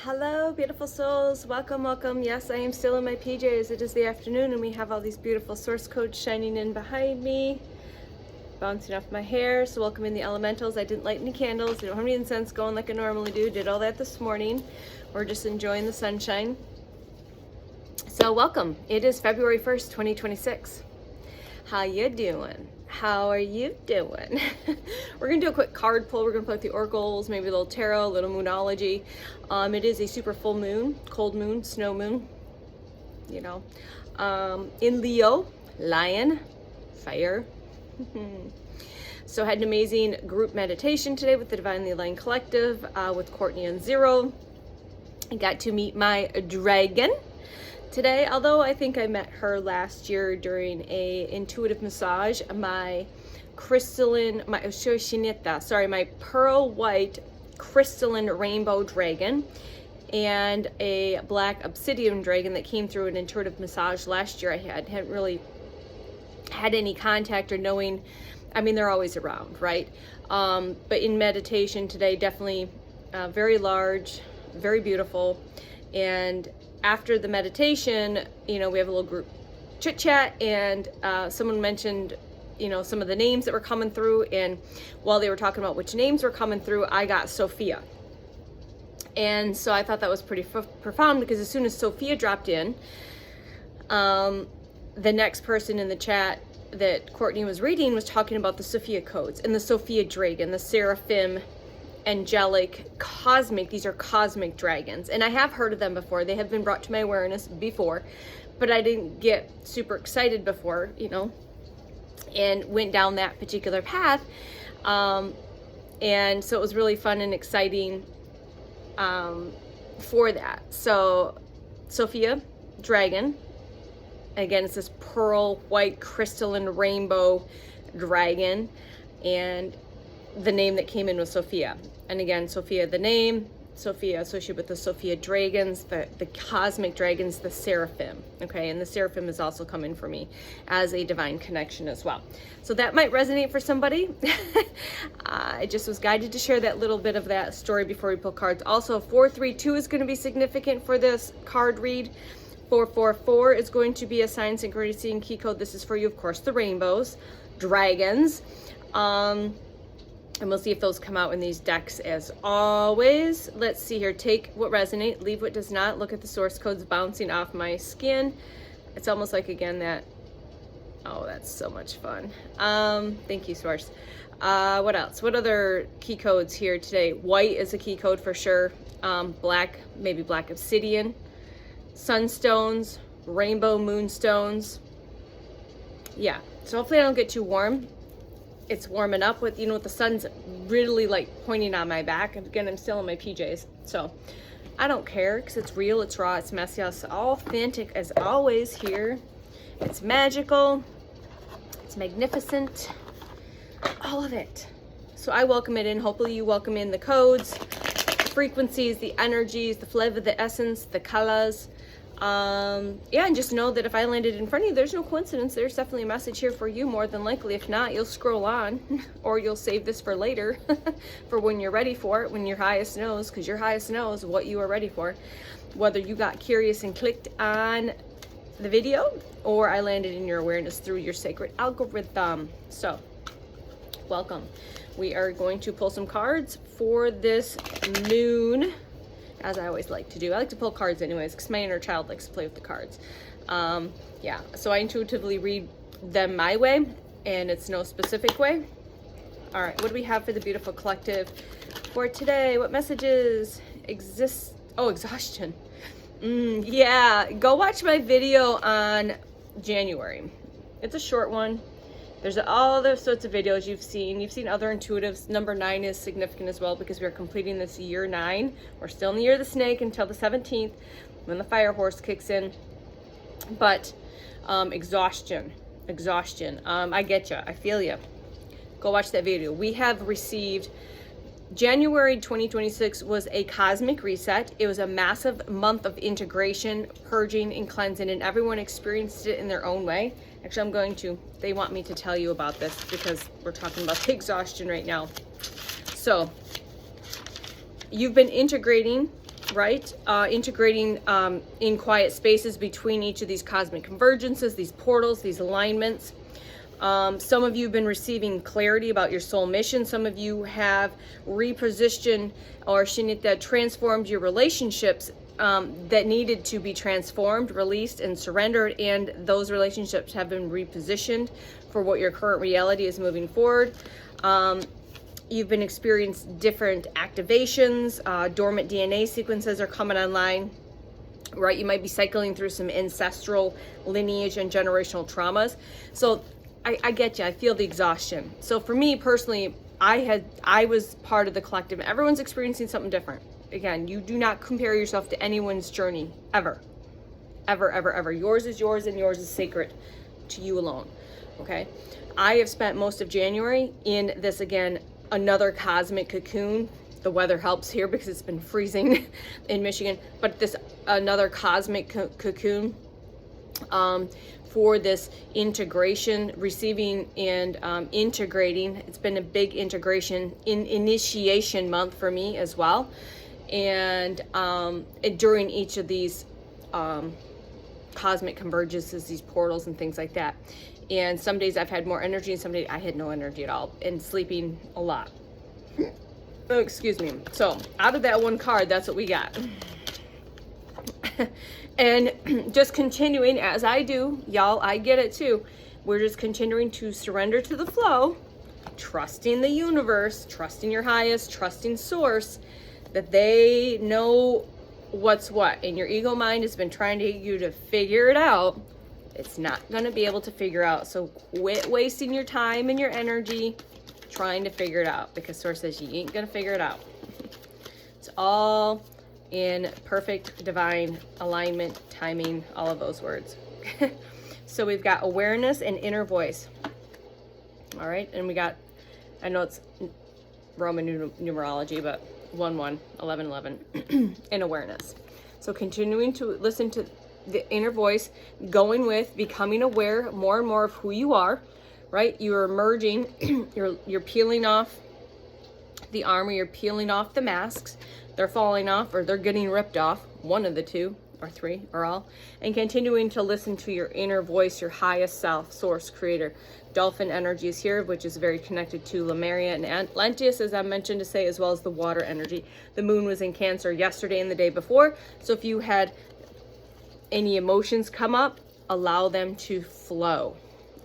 Hello, beautiful souls. Welcome, welcome. Yes, I am still in my PJs. It is the afternoon and we have all these beautiful source codes shining in behind me, bouncing off my hair. So welcome in the elementals. I didn't light any candles. I don't have any incense going like I normally do. Did all that this morning. We're just enjoying the sunshine. So welcome. It is February 1st, 2026. How you doing? How are you doing? We're gonna do a quick card pull. We're gonna play with the oracles, maybe a little tarot, a little moonology. It is a super full moon, cold moon, snow moon, you know. In Leo, lion, fire. So I had an amazing group meditation today with the Divinely Aligned Collective, with Courtney and Zero. I got to meet my dragon today, although I think I met her last year during a intuitive massage. My pearl white crystalline rainbow dragon and a black obsidian dragon that came through an intuitive massage last year. I hadn't really had any contact or knowing. I mean, they're always around, right? But in meditation today, definitely very large, very beautiful. And after the meditation, you know, we have a little group chit chat, and someone mentioned, you know, some of the names that were coming through. And while they were talking about which names were coming through, I got Sophia. And so I thought that was pretty profound, because as soon as Sophia dropped in, the next person in the chat that Courtney was reading was talking about the Sophia codes and the Sophia dragon, the seraphim, angelic, cosmic. These are cosmic dragons, and I have heard of them before. They have been brought to my awareness before, but I didn't get super excited before, you know, and went down that particular path. And so it was really fun and exciting for that. So Sophia dragon, again, it's this pearl white crystalline rainbow dragon, and the name that came in was Sophia. And again, Sophia, the name, Sophia associated with the Sophia dragons, the cosmic dragons, the seraphim. Okay, and the seraphim is also coming for me as a divine connection as well. So that might resonate for somebody. I just was guided to share that little bit of that story before we pull cards. Also, 432 is going to be significant for this card read. 444 is going to be a sign, synchronicity, and key code. This is for you, of course, the rainbows, dragons. And we'll see if those come out in these decks as always. Let's see here. Take what resonates, leave what does not. Look at the source codes bouncing off my skin. It's almost like, again, that, oh, that's so much fun. Thank you, source. What else? What other key codes here today? White is a key code for sure. Black, maybe black obsidian, sunstones, rainbow moonstones. Yeah, so hopefully I don't get too warm. It's warming up with, you know, with the sun's really like pointing on my back. And again, I'm still in my PJs, so I don't care, because it's real, it's raw, it's messy, it's all authentic as always here. It's magical, it's magnificent, all of it. So I welcome it in. Hopefully you welcome in the codes, the frequencies, the energies, the flavor, the essence, the colors. Yeah, and just know that if I landed in front of you, there's no coincidence. There's definitely a message here for you, more than likely. If not, you'll scroll on, or you'll save this for later, for when you're ready for it, when your highest knows, because your highest knows what you are ready for. Whether you got curious and clicked on the video, or I landed in your awareness through your sacred algorithm. So, welcome. We are going to pull some cards for this moon, as I always like to do. I like to pull cards anyways, because my inner child likes to play with the cards. Yeah, so I intuitively read them my way, and it's no specific way. All right, what do we have for the beautiful collective for today? What messages exist? Oh, exhaustion. Yeah, go watch my video on January. It's a short one. There's all those sorts of videos you've seen. You've seen other intuitives. Number 9 is significant as well, because we are completing this year 9. We're still in the year of the snake until the 17th, when the fire horse kicks in. But exhaustion. I get you. I feel you. Go watch that video. We have received, January 2026 was a cosmic reset. It was a massive month of integration, purging, and cleansing, and everyone experienced it in their own way. Actually, they want me to tell you about this, because we're talking about the exhaustion right now. So, you've been integrating right? Integrating in quiet spaces between each of these cosmic convergences, these portals, these alignments. Some of you have been receiving clarity about your soul mission. Some of you have repositioned or Shinita transformed your relationships that needed to be transformed, released, and surrendered, and those relationships have been repositioned for what your current reality is moving forward. You've been experiencing different activations, dormant DNA sequences are coming online, right? You might be cycling through some ancestral lineage and generational traumas. So I get you, I feel the exhaustion. So for me personally, I was part of the collective. Everyone's experiencing something different. Again, you do not compare yourself to anyone's journey, ever. Ever, ever, ever. Yours is yours and yours is sacred to you alone, okay? I have spent most of January in this, again, another cosmic cocoon. The weather helps here because it's been freezing in Michigan, but this another cosmic cocoon for this integration, receiving and integrating. It's been a big integration initiation month for me as well. And during each of these cosmic convergences, these portals and things like that. And some days I've had more energy and some days I had no energy at all and sleeping a lot. Oh, excuse me. So out of that one card, that's what we got. And just continuing as I do, y'all, I get it too. We're just continuing to surrender to the flow, trusting the universe, trusting your highest, trusting source, that they know what's what. And your ego mind has been trying to get you to figure it out. It's not going to be able to figure out. So quit wasting your time and your energy trying to figure it out, because source says you ain't going to figure it out. It's all in perfect divine alignment, timing, all of those words. So we've got awareness and inner voice. All right. And we got, I know it's Roman numerology, but 1-1, 11-11 in awareness. So continuing to listen to the inner voice, going with becoming aware more and more of who you are, right? You're emerging, you're peeling off the armor, you're peeling off the masks. They're falling off or they're getting ripped off, one of the two or three or all, and continuing to listen to your inner voice, your highest self, source, creator. Dolphin energy is here, which is very connected to Lemuria and Atlantis, as I mentioned to say, as well as the water energy. The moon was in Cancer yesterday and the day before. So if you had any emotions come up, allow them to flow.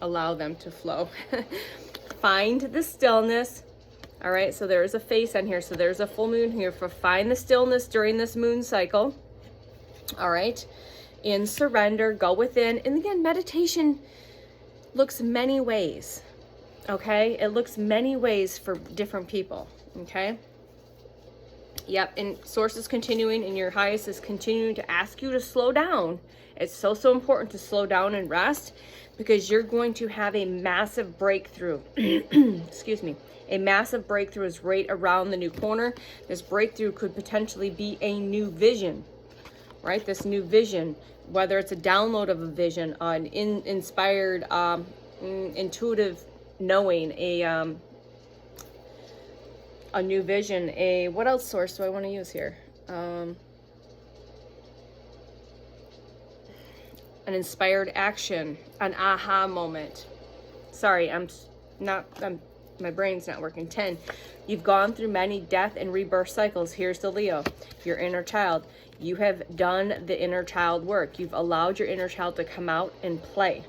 Allow them to flow. Find the stillness. All right, so there is a face on here. So there's a full moon here for find the stillness during this moon cycle. All right, in surrender, go within. And again, meditation looks many ways, okay? It looks many ways for different people, okay? Yep, and source is continuing and your highest is continuing to ask you to slow down. It's so important to slow down and rest, because you're going to have a massive breakthrough. Excuse me. A massive breakthrough is right around the new corner. This breakthrough could potentially be a new vision, right? This new vision, whether it's a download of a vision, an inspired, intuitive knowing, a new vision, what else source do I want to use here? An inspired action, an aha moment. Sorry, my brain's not working. 10, you've gone through many death and rebirth cycles. Here's the Leo, your inner child. You have done the inner child work. You've allowed your inner child to come out and play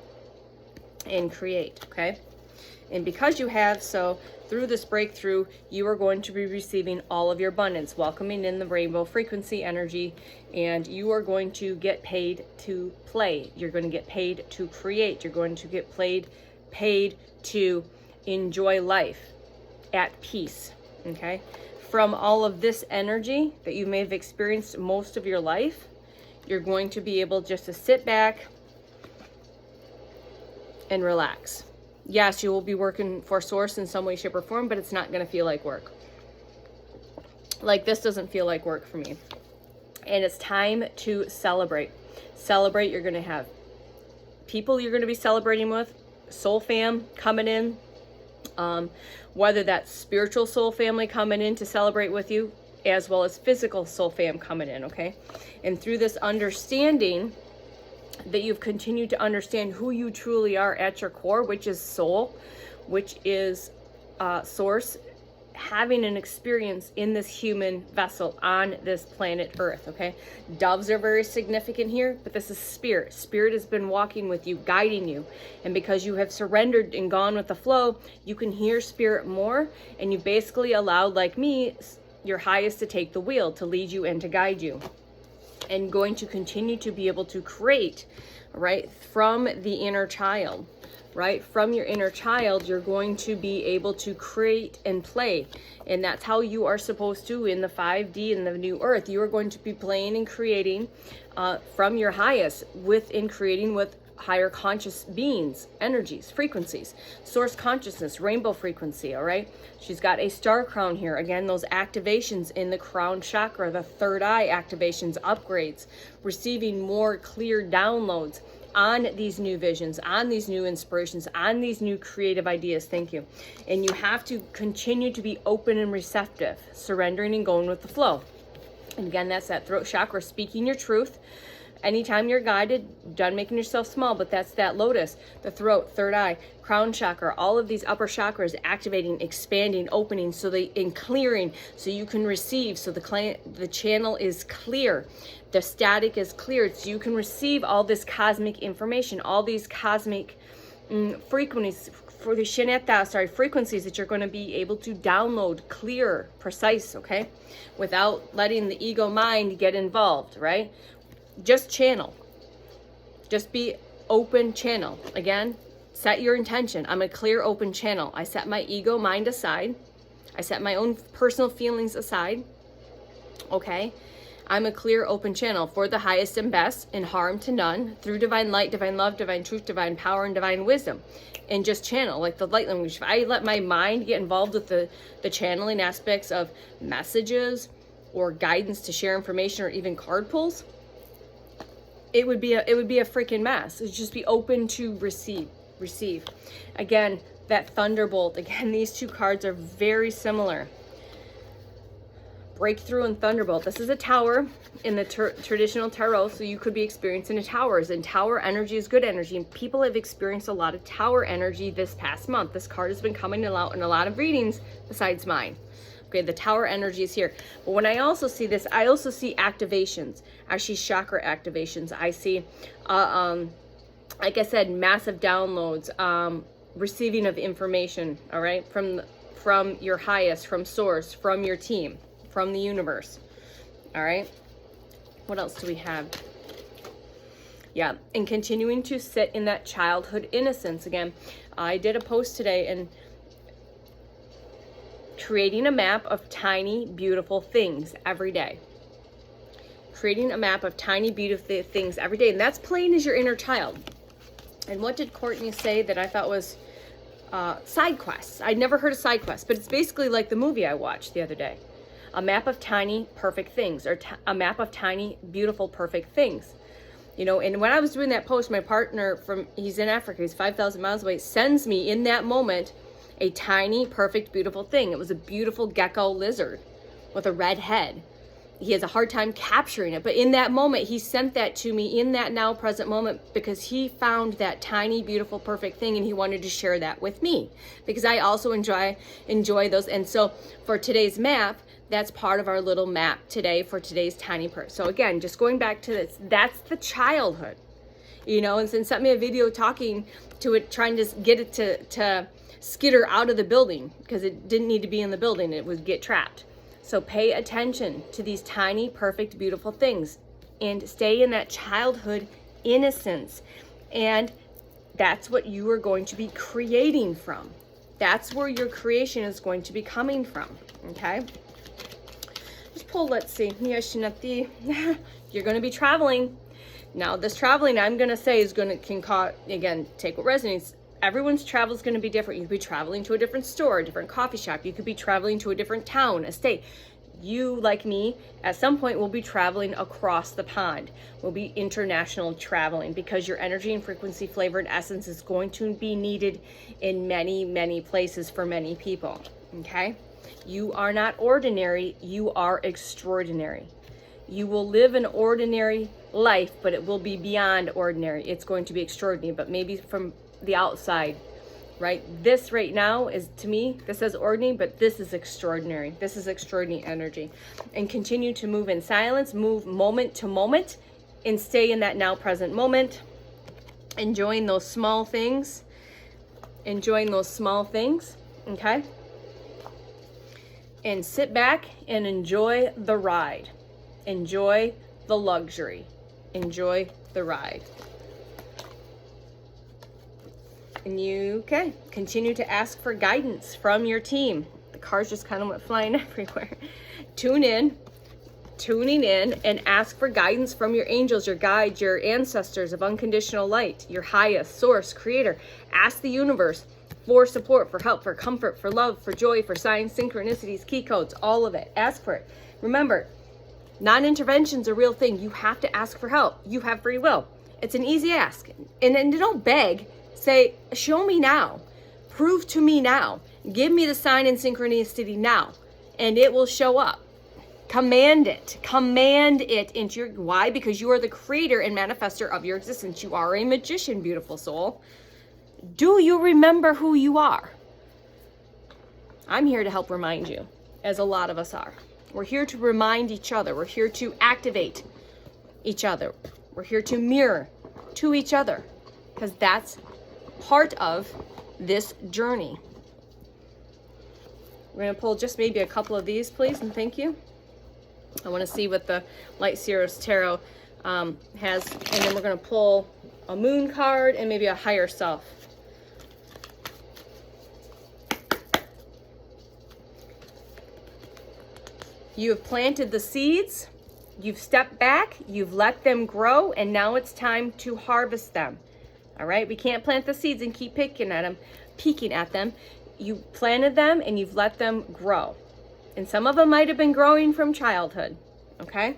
and create, okay? And because you have, so through this breakthrough, you are going to be receiving all of your abundance, welcoming in the rainbow frequency energy, and you are going to get paid to play. You're going to get paid to create. You're going to get paid to enjoy life at peace, okay? From all of this energy that you may have experienced most of your life, you're going to be able just to sit back and relax. Yes, you will be working for source in some way, shape, or form, but it's not going to feel like work. Like this doesn't feel like work for me. And it's time to celebrate. Celebrate. You're going to have people you're going to be celebrating with, soul fam coming in, whether that's spiritual soul family coming in to celebrate with you, as well as physical soul fam coming in, okay? And through this understanding that you've continued to understand who you truly are at your core, which is soul, which is source, having an experience in this human vessel on this planet Earth, okay? Doves are very significant here, but this is spirit. Spirit has been walking with you, guiding you. And because you have surrendered and gone with the flow, you can hear spirit more, and you basically allowed, like me, your highest to take the wheel, to lead you and to guide you. And going to continue to be able to create, right, from the inner child. Right? From your inner child, you're going to be able to create and play. And that's how you are supposed to in the 5D in the new earth. You are going to be playing and creating from your highest, within creating with higher conscious beings, energies, frequencies, source consciousness, rainbow frequency, all right? She's got a star crown here. Again, those activations in the crown chakra, the third eye activations, upgrades, receiving more clear downloads on these new visions, on these new inspirations, on these new creative ideas. Thank you. And you have to continue to be open and receptive, surrendering and going with the flow. And again, that's that throat chakra, speaking your truth. Anytime you're guided, done making yourself small, but that's that lotus, the throat, third eye, crown chakra, all of these upper chakras activating, expanding, opening, so they in clearing, so you can receive, so the channel is clear, the static is cleared, so you can receive all this cosmic information, all these cosmic frequencies that you're going to be able to download, clear, precise, okay, without letting the ego mind get involved, right? Just channel. Just be open channel. Again, set your intention. I'm a clear open channel. I set my ego mind aside. I set my own personal feelings aside. Okay? I'm a clear open channel for the highest and best, and harm to none, through divine light, divine love, divine truth, divine power, and divine wisdom. And just channel, like the light language. If I let my mind get involved with the channeling aspects of messages or guidance to share information or even card pulls, it would be a freaking mess. It'd just be open to receive. Again, that thunderbolt. Again, these two cards are very similar. Breakthrough and thunderbolt. This is a tower in the traditional tarot, so you could be experiencing a towers, and tower energy is good energy, and people have experienced a lot of tower energy this past month. This card has been coming out in a lot of readings besides mine. Okay, the tower energy is here. But when I also see this, I also see activations. I see chakra activations. I see, like I said, massive downloads, receiving of information, all right, from your highest, from source, from your team, from the universe, all right? What else do we have? Yeah, and continuing to sit in that childhood innocence. Again, I did a post today, and creating a map of tiny, beautiful things every day. Creating a map of tiny, beautiful things every day. And that's playing as your inner child. And what did Courtney say that I thought was side quests? I'd never heard of side quests, but it's basically like the movie I watched the other day. A map of tiny, perfect things, or a map of tiny, beautiful, perfect things. You know, and when I was doing that post, my partner he's in Africa, he's 5,000 miles away, sends me in that moment a tiny, perfect, beautiful thing. It was a beautiful gecko lizard with a red head. He has a hard time capturing it, but in that moment, he sent that to me in that now present moment, because he found that tiny, beautiful, perfect thing, and he wanted to share that with me, because I also enjoy those. And so for today's map, that's part of our little map today for today's tiny person. So again, just going back to this, that's the childhood, you know, and then sent me a video talking to it, trying to get it to skitter out of the building, because it didn't need to be in the building. It would get trapped. So pay attention to these tiny, perfect, beautiful things, and stay in that childhood innocence. And that's what you are going to be creating from. That's where your creation is going to be coming from. Okay. Just pull, let's see. You're going to be traveling. Now, this traveling, I'm going to say, can cause, again, take what resonates. Everyone's travel is going to be different. You could be traveling to a different store, a different coffee shop. You could be traveling to a different town, a state. You, like me, at some point will be traveling across the pond. Will be international traveling, because your energy and frequency, flavor, and essence is going to be needed in many, many places for many people. Okay? You are not ordinary, you are extraordinary. You will live an ordinary life, but it will be beyond ordinary. It's going to be extraordinary, but maybe from the outside, right? This right now is, to me, this says ordinary, but this is extraordinary. This is extraordinary energy. And continue to move in silence, move moment to moment, and stay in that now present moment, enjoying those small things, okay? And sit back and enjoy the ride. Enjoy the luxury. Enjoy the ride. And you, okay, continue to ask for guidance from your team. The cards just kind of went flying everywhere. Tuning in and ask for guidance from your angels, your guides, your ancestors of unconditional light, your highest source, creator. Ask the universe for support, for help, for comfort, for love, for joy, for signs, synchronicities, key codes, all of it. Ask for it. Remember, non-intervention's a real thing. You have to ask for help. You have free will. It's an easy ask. And don't beg. Say, show me now. Prove to me now. Give me the sign and synchronicity now. And it will show up. Command it. Command it into your... Why? Because you are the creator and manifester of your existence. You are a magician, beautiful soul. Do you remember who you are? I'm here to help remind you, as a lot of us are. We're here to remind each other. We're here to activate each other. We're here to mirror to each other, because that's part of this journey. We're going to pull just maybe a couple of these, please, and thank you. I want to see what the Light Seers Tarot has, and then we're going to pull a moon card and maybe a higher self. You have planted the seeds, you've stepped back, you've let them grow, and now it's time to harvest them. All right, we can't plant the seeds and keep peeking at them. You planted them and you've let them grow. And some of them might have been growing from childhood, okay?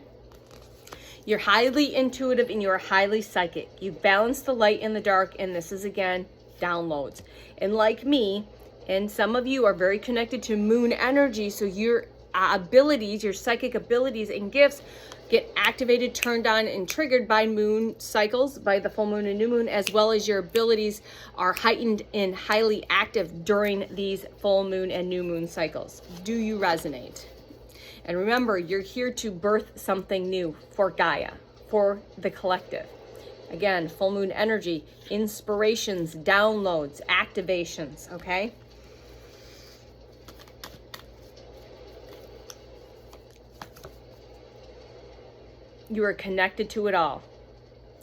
You're highly intuitive and you're highly psychic. You balance the light and the dark, and this is, again, downloads. And like me, and some of you are very connected to moon energy, so your abilities, your psychic abilities and gifts get activated, turned on, and triggered by moon cycles, by the full moon and new moon, as well as your abilities are heightened and highly active during these full moon and new moon cycles. Do you resonate? And remember, you're here to birth something new for Gaia, for the collective. Again, full moon energy, inspirations, downloads, activations, okay? You are connected to it all.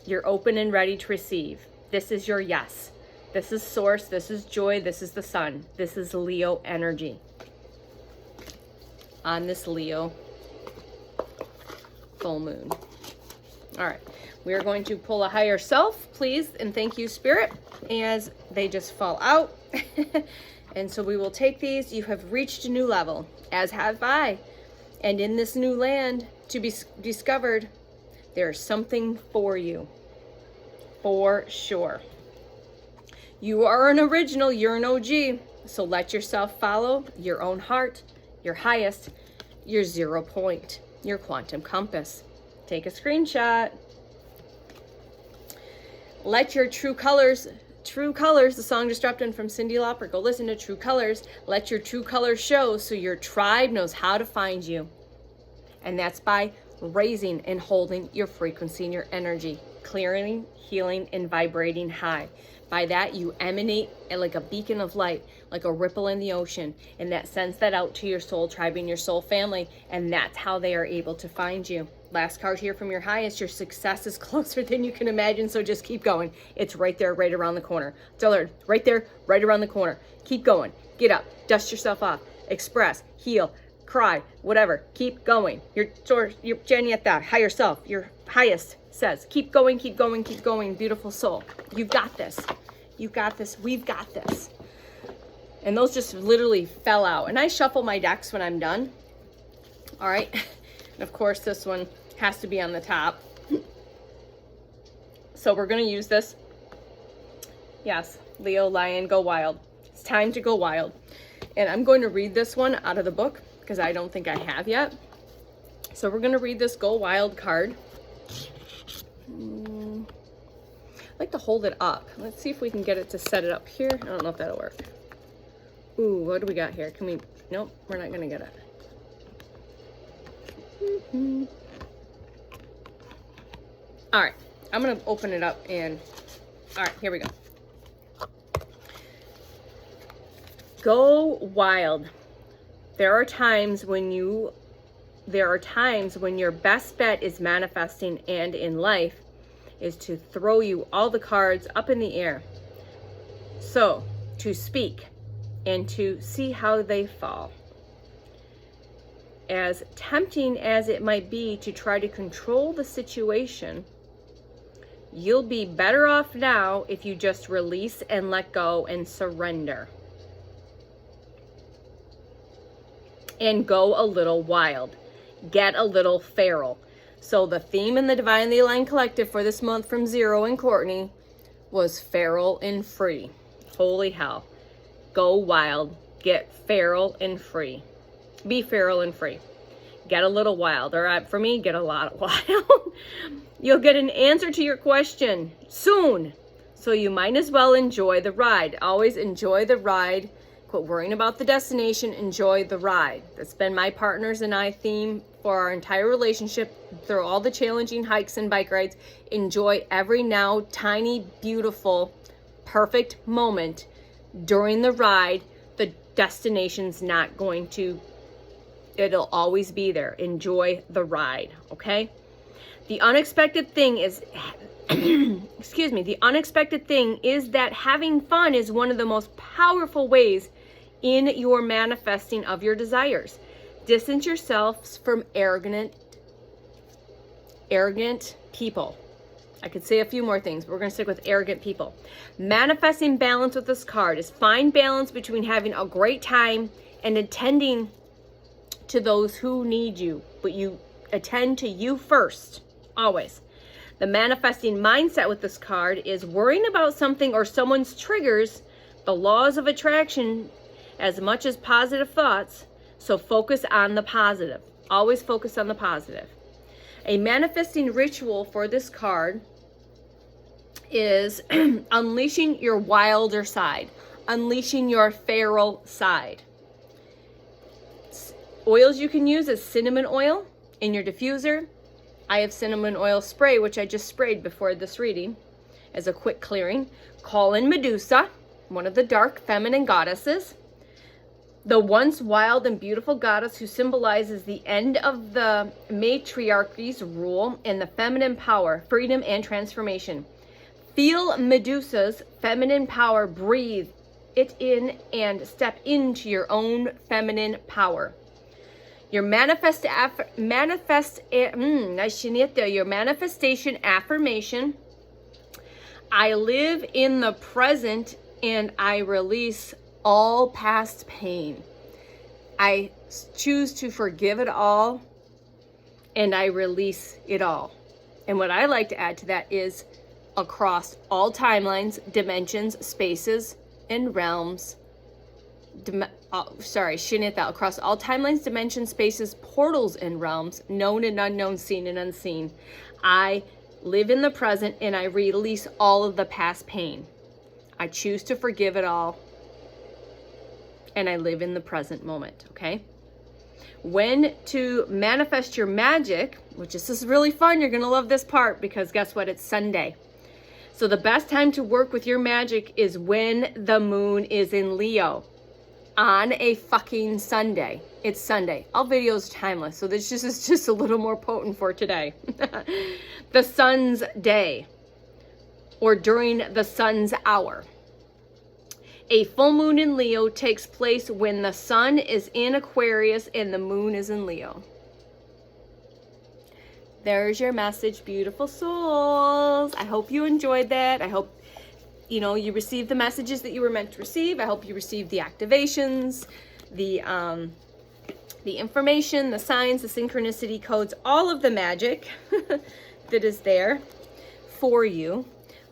You're open and ready to receive. This is your yes. This is source. This is joy. This is the sun. This is Leo energy. On this Leo full moon. All right. We are going to pull a higher self, please, and thank you, Spirit, as they just fall out. And so we will take these. You have reached a new level, as have I. And in this new land to be discovered, there's something for you, for sure. You are an original, you're an OG, so let yourself follow your own heart, your highest, your 0 point, your quantum compass. Take a screenshot. Let your true colors, the song just dropped in from Cyndi Lauper. Go listen to True Colors. Let your true colors show so your tribe knows how to find you. And that's by raising and holding your frequency and your energy, clearing, healing, and vibrating high. By that, you emanate like a beacon of light, like a ripple in the ocean, and that sends that out to your soul tribe and your soul family, and that's how they are able to find you. Last card here from your highest, your success is closer than you can imagine, so just keep going. It's right there, right around the corner. Tell her, right there, right around the corner. Keep going. Get up. Dust yourself off. Express. Heal. Cry. Whatever. Keep going. Your Janietta, higher self, your highest says, keep going, keep going, keep going, beautiful soul. You've got this. You've got this. We've got this. And those just literally fell out. And I shuffle my decks when I'm done. All right. And of course, this one has to be on the top. So we're going to use this. Yes, Leo, Lion, go wild. It's time to go wild. And I'm going to read this one out of the book because I don't think I have yet. So we're going to read this Go Wild card. I like to hold it up. Let's see if we can get it to set it up here. I don't know if that'll work. Ooh, what do we got here? Can we? Nope, we're not going to get it. All right, I'm going to open it up and, all right, here we go. Go wild. There are times when your best bet is manifesting and in life is to throw you all the cards up in the air. So, to speak and to see how they fall. As tempting as it might be to try to control the situation, you'll be better off now if you just release and let go and surrender. And go a little wild. Get a little feral. So the theme in the Divinely Aligned Collective for this month from Zero and Courtney was feral and free. Holy hell. Go wild. Get feral and free. Be feral and free. Get a little wild. Or for me, get a lot of wild. You'll get an answer to your question soon. So you might as well enjoy the ride. Always enjoy the ride. Quit worrying about the destination. Enjoy the ride. That's been my partners and I theme for our entire relationship through all the challenging hikes and bike rides. Enjoy every now tiny, beautiful, perfect moment during the ride. The destination's not going to, it'll always be there. Enjoy the ride, okay? The unexpected thing is, excuse me, the unexpected thing is that having fun is one of the most powerful ways in your manifesting of your desires. Distance yourselves from arrogant people. I could say a few more things, but we're going to stick with arrogant people. Manifesting balance with this card is find balance between having a great time and attending to those who need you, but you attend to you first, always. The manifesting mindset with this card is worrying about something or someone's triggers the laws of attraction as much as positive thoughts, so focus on the positive. Always focus on the positive. A manifesting ritual for this card is unleashing your wilder side, unleashing your feral side. Oils you can use is cinnamon oil in your diffuser. I have cinnamon oil spray, which I just sprayed before this reading as a quick clearing. Call in Medusa, one of the dark feminine goddesses. The once wild and beautiful goddess who symbolizes the end of the matriarchy's rule and the feminine power, freedom, and transformation. Feel Medusa's feminine power, breathe it in, and step into your own feminine power. Your manifestation affirmation. I live in the present and I release all past pain. I choose to forgive it all and I release it all. And what I like to add to that is across all timelines, dimensions, spaces, and realms. Across all timelines, dimensions, spaces, portals, and realms, known and unknown, seen and unseen. I live in the present and I release all of the past pain. I choose to forgive it all. And I live in the present moment, okay? When to manifest your magic, which this is really fun. You're going to love this part because guess what? It's Sunday. So the best time to work with your magic is when the moon is in Leo. On a fucking Sunday. It's Sunday. All videos are timeless, so this is just a little more potent for today. The sun's day, or during the sun's hour. A full moon in Leo takes place when the sun is in Aquarius and the moon is in Leo. There's your message, beautiful souls. I hope you enjoyed that. I hope you received the messages that you were meant to receive. I hope you received the activations, the information, the signs, the synchronicity codes, all of the magic that is there for you.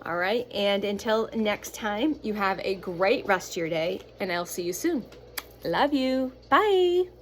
All right. And until next time, you have a great rest of your day and I'll see you soon. Love you. Bye.